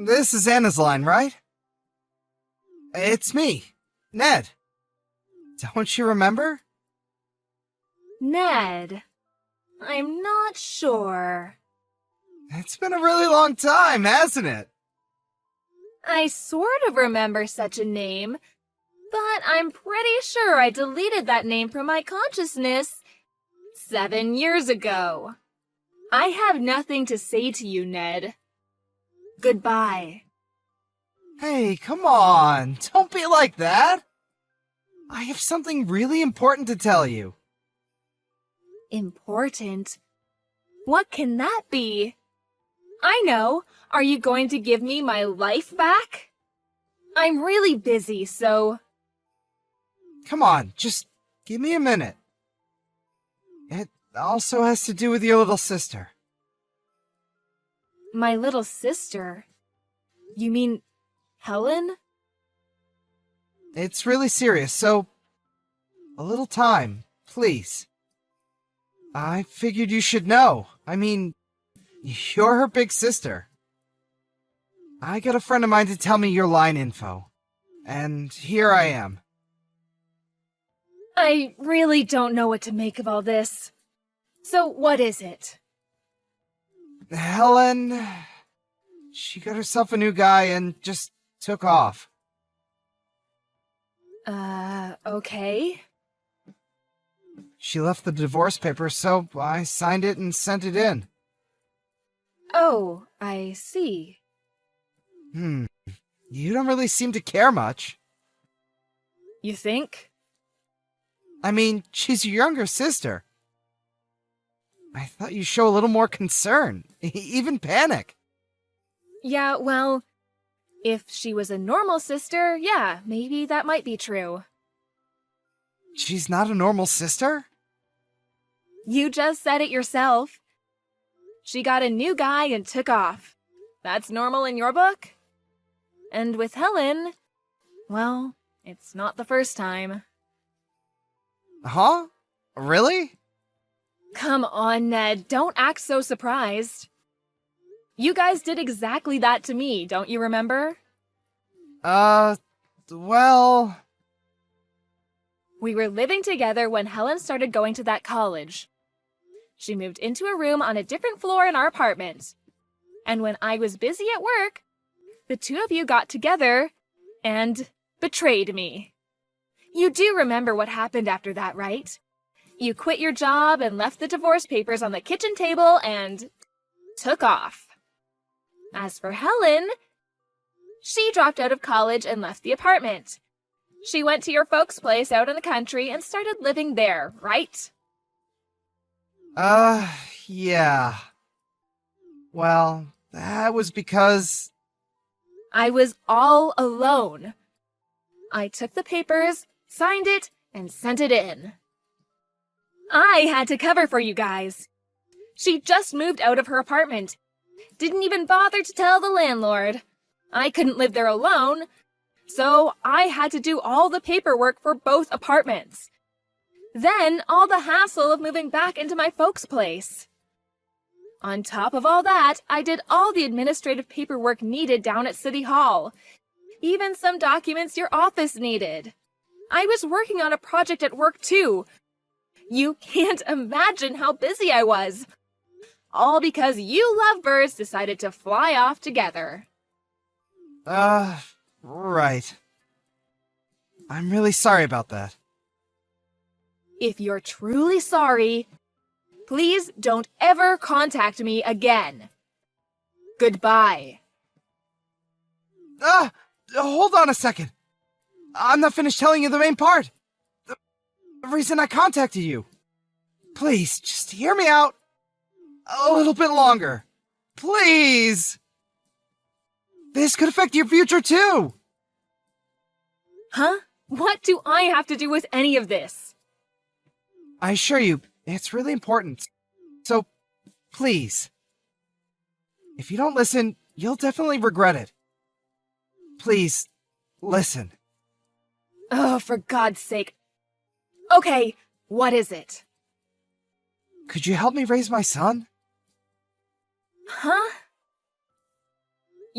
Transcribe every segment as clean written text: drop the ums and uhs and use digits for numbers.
This is Anna's line, right? It's me, Ned. Don't you remember? Ned. I'm not sure. It's been a really long time, hasn't it? I sort of remember such a name, but I'm pretty sure I deleted that name from my consciousness 7 years ago. I have nothing to say to you, Ned. Goodbye. Hey, come on. Don't be like that. I have something really important to tell you. Important? What can that be? I know. Are you going to give me my life back? I'm really busy, so... Come on, just give me a minute. It also has to do with your little sister. My little sister? You mean Helen? It's really serious, so a little time, please. I figured you should know. I mean, you're her big sister. I got a friend of mine to tell me your line info, and here I am. I really don't know what to make of all this. So what is it? Helen, she got herself a new guy and just took off. Okay. She left the divorce papers, so I signed it and sent it in. Oh, I see. You don't really seem to care much. You think? I mean, she's your younger sister. I thought you'd show a little more concern, even panic. Yeah, well, if she was a normal sister, yeah, maybe that might be true. She's not a normal sister? You just said it yourself. She got a new guy and took off. That's normal in your book? And with Helen, well, it's not the first time. Huh? Really? Come on, Ned, don't act so surprised. You guys did exactly that to me, don't you remember? Well... We were living together when Helen started going to that college. She moved into a room on a different floor in our apartment. And when I was busy at work, the two of you got together and betrayed me. You do remember what happened after that, right? You quit your job and left the divorce papers on the kitchen table and took off. As for Helen, she dropped out of college and left the apartment. She went to your folks' place out in the country and started living there, right? Yeah. Well, that was because... I was all alone. I took the papers, signed it, and sent it in. I had to cover for you guys. She just moved out of her apartment. Didn't even bother to tell the landlord. I couldn't live there alone, so I had to do all the paperwork for both apartments. Then all the hassle of moving back into my folks' place. On top of all that, I did all the administrative paperwork needed down at City Hall. Even some documents your office needed. I was working on a project at work too. You can't imagine how busy I was. All because you lovebirds decided to fly off together. Right. I'm really sorry about that. If you're truly sorry, please don't ever contact me again. Goodbye. Hold on a second. I'm not finished telling you the main part. The reason I contacted you. Please, just hear me out a little bit longer. Please! This could affect your future too! Huh? What do I have to do with any of this? I assure you, it's really important. So, please. If you don't listen, you'll definitely regret it. Please, listen. Oh, for God's sake. Okay, what is it? Could you help me raise my son? Huh?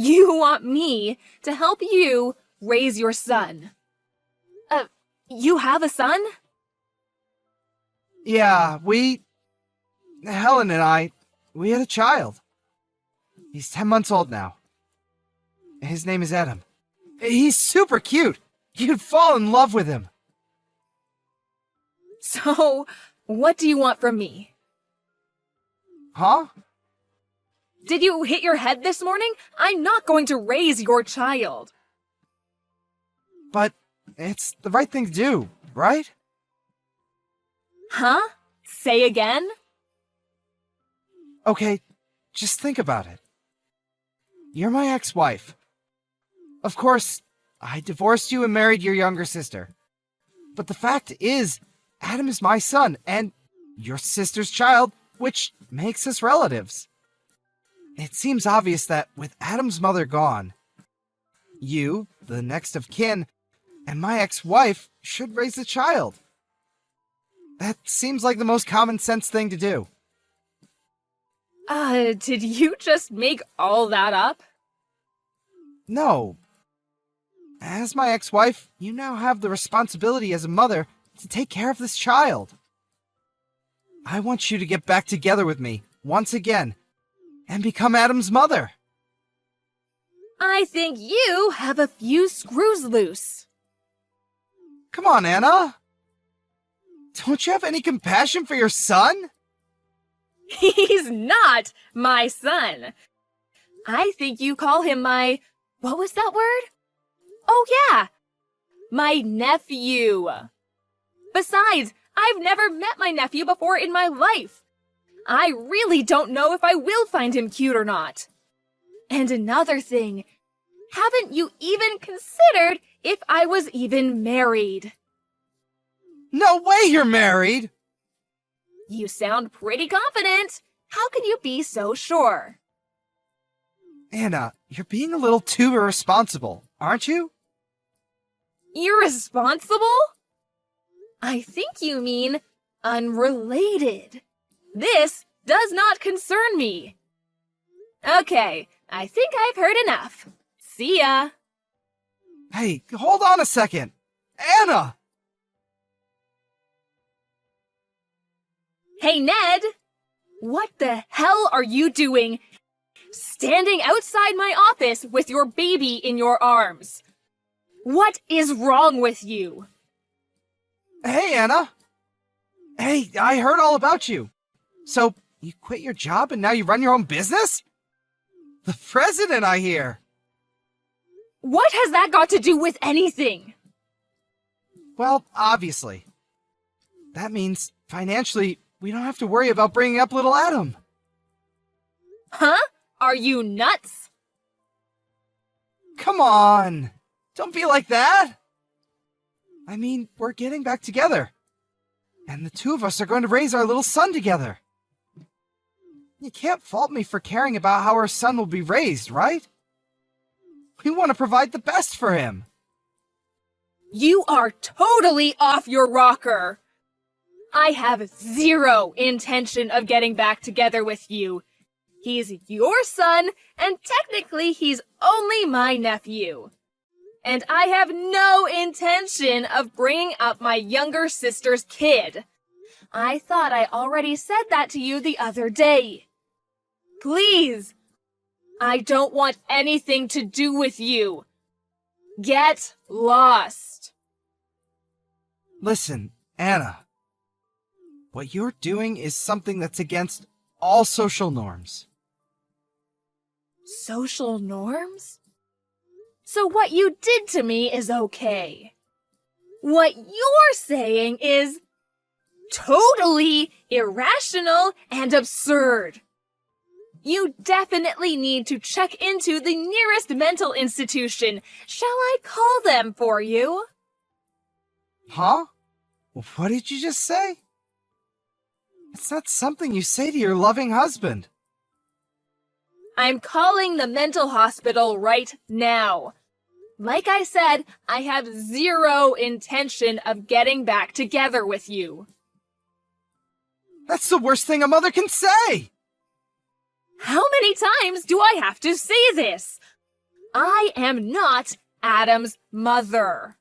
You want me to help you raise your son. You have a son? Yeah, Helen and I, we had a child. He's 10 months old now. His name is Adam. He's super cute. You'd fall in love with him. So, what do you want from me? Huh? Did you hit your head this morning? I'm not going to raise your child. But it's the right thing to do, right? Huh? Say again? Okay, just think about it. You're my ex-wife. Of course, I divorced you and married your younger sister. But the fact is, Adam is my son and your sister's child, which makes us relatives. It seems obvious that with Adam's mother gone, you, the next of kin, and my ex-wife should raise the child. That seems like the most common sense thing to do. Did you just make all that up? No. As my ex-wife, you now have the responsibility as a mother to take care of this child. I want you to get back together with me, once again, and become Adam's mother. I think you have a few screws loose. Come on, Anna. Don't you have any compassion for your son? He's not my son. I think you call him what was that word? Oh yeah, my nephew. Besides, I've never met my nephew before in my life. I really don't know if I will find him cute or not. And another thing, haven't you even considered if I was even married? No way you're married! You sound pretty confident. How can you be so sure? Anna, you're being a little too irresponsible, aren't you? Irresponsible? I think you mean unrelated. This does not concern me. Okay, I think I've heard enough. See ya. Hey, hold on a second. Anna! Hey, Ned! What the hell are you doing standing outside my office with your baby in your arms? What is wrong with you? Hey, Anna. Hey, I heard all about you. So, you quit your job and now you run your own business? The president, I hear. What has that got to do with anything? Well, obviously. That means, financially, we don't have to worry about bringing up little Adam. Huh? Are you nuts? Come on. Don't be like that. I mean, we're getting back together. And the two of us are going to raise our little son together. You can't fault me for caring about how our son will be raised, right? We want to provide the best for him. You are totally off your rocker. I have zero intention of getting back together with you. He's your son, and technically he's only my nephew. And I have no intention of bringing up my younger sister's kid. I thought I already said that to you the other day. Please, I don't want anything to do with you. Get lost. Listen, Anna. What you're doing is something that's against all social norms. Social norms? So what you did to me is okay. What you're saying is totally irrational and absurd. You definitely need to check into the nearest mental institution. Shall I call them for you? Huh? What did you just say? It's not something you say to your loving husband. I'm calling the mental hospital right now. Like I said, I have zero intention of getting back together with you. That's the worst thing a mother can say! How many times do I have to say this? I am not Adam's mother.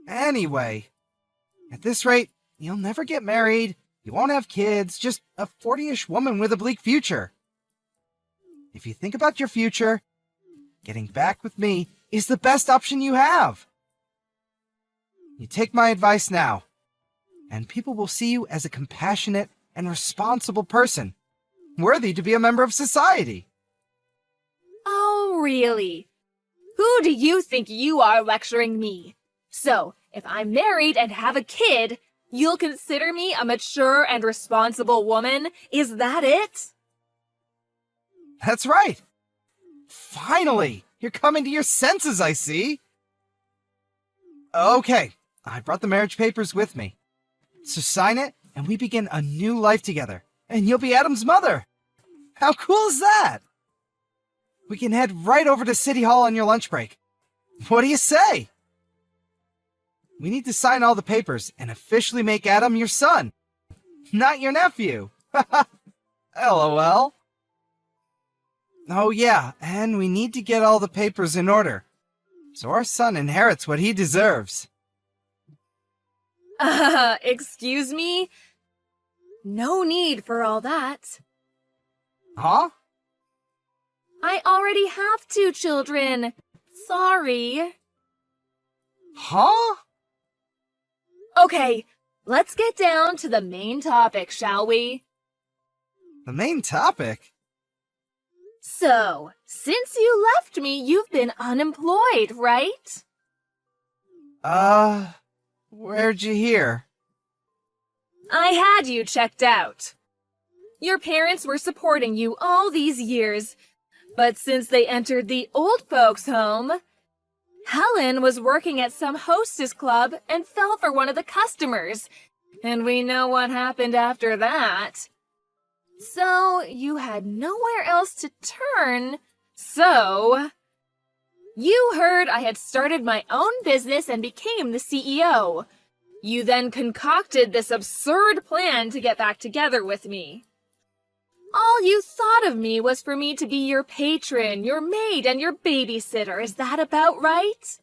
Anyway, at this rate, you'll never get married, you won't have kids, just a 40-ish woman with a bleak future. If you think about your future, getting back with me is the best option you have. You take my advice now, and people will see you as a compassionate and responsible person, worthy to be a member of society. Oh, really? Who do you think you are lecturing me? So, if I'm married and have a kid, you'll consider me a mature and responsible woman? Is that it? That's right. Finally, you're coming to your senses, I see. Okay, I brought the marriage papers with me. So sign it, and we begin a new life together. And you'll be Adam's mother. How cool is that? We can head right over to City Hall on your lunch break. What do you say? We need to sign all the papers and officially make Adam your son, not your nephew. LOL. Oh yeah, and we need to get all the papers in order, so our son inherits what he deserves. Excuse me? No need for all that. Huh? I already have 2 children. Sorry. Huh? Okay, let's get down to the main topic, shall we? The main topic? So, since you left me, you've been unemployed, right? Where'd you hear? I had you checked out. Your parents were supporting you all these years, but since they entered the old folks' home, Helen was working at some hostess club and fell for one of the customers, and we know what happened after that. So, you had nowhere else to turn, so... You heard I had started my own business and became the CEO. You then concocted this absurd plan to get back together with me. All you thought of me was for me to be your patron, your maid, and your babysitter. Is that about right?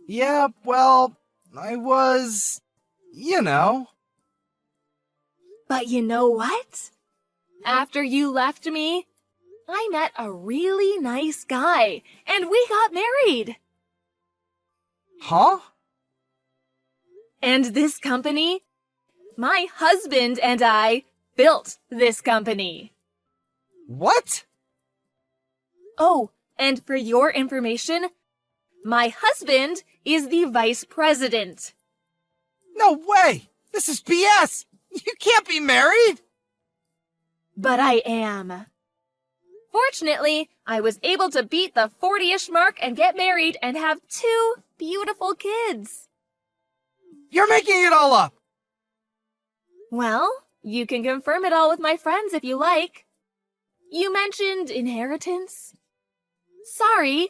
Yeah, well, I was... you know. But you know what? After you left me, I met a really nice guy, and we got married. Huh? And this company, my husband and I built this company. What? Oh, and for your information, my husband is the vice president. No way! This is BS! You can't be married! But I am. Fortunately, I was able to beat the 40-ish mark and get married and have 2 beautiful kids. You're making it all up! Well, you can confirm it all with my friends if you like. You mentioned inheritance. Sorry,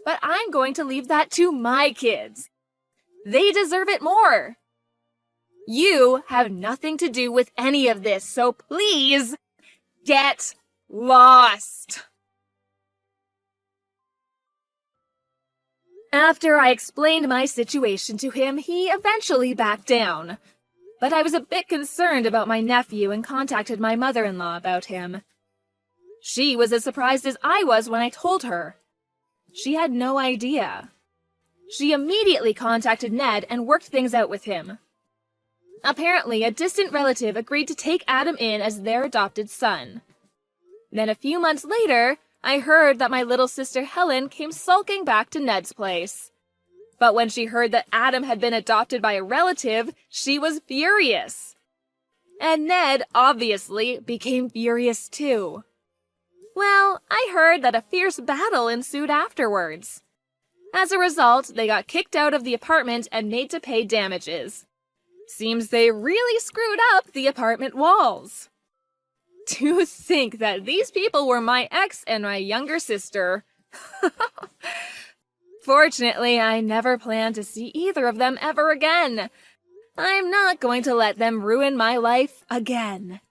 but I'm going to leave that to my kids. They deserve it more. You have nothing to do with any of this, so please get lost. After I explained my situation to him, he eventually backed down. But I was a bit concerned about my nephew and contacted my mother-in-law about him. She was as surprised as I was when I told her. She had no idea. She immediately contacted Ned and worked things out with him. Apparently, a distant relative agreed to take Adam in as their adopted son. Then a few months later, I heard that my little sister Helen came sulking back to Ned's place. But when she heard that Adam had been adopted by a relative, she was furious. And Ned, obviously, became furious too. Well, I heard that a fierce battle ensued afterwards. As a result, they got kicked out of the apartment and made to pay damages. Seems they really screwed up the apartment walls. To think that these people were my ex and my younger sister. Fortunately, I never plan to see either of them ever again. I'm not going to let them ruin my life again.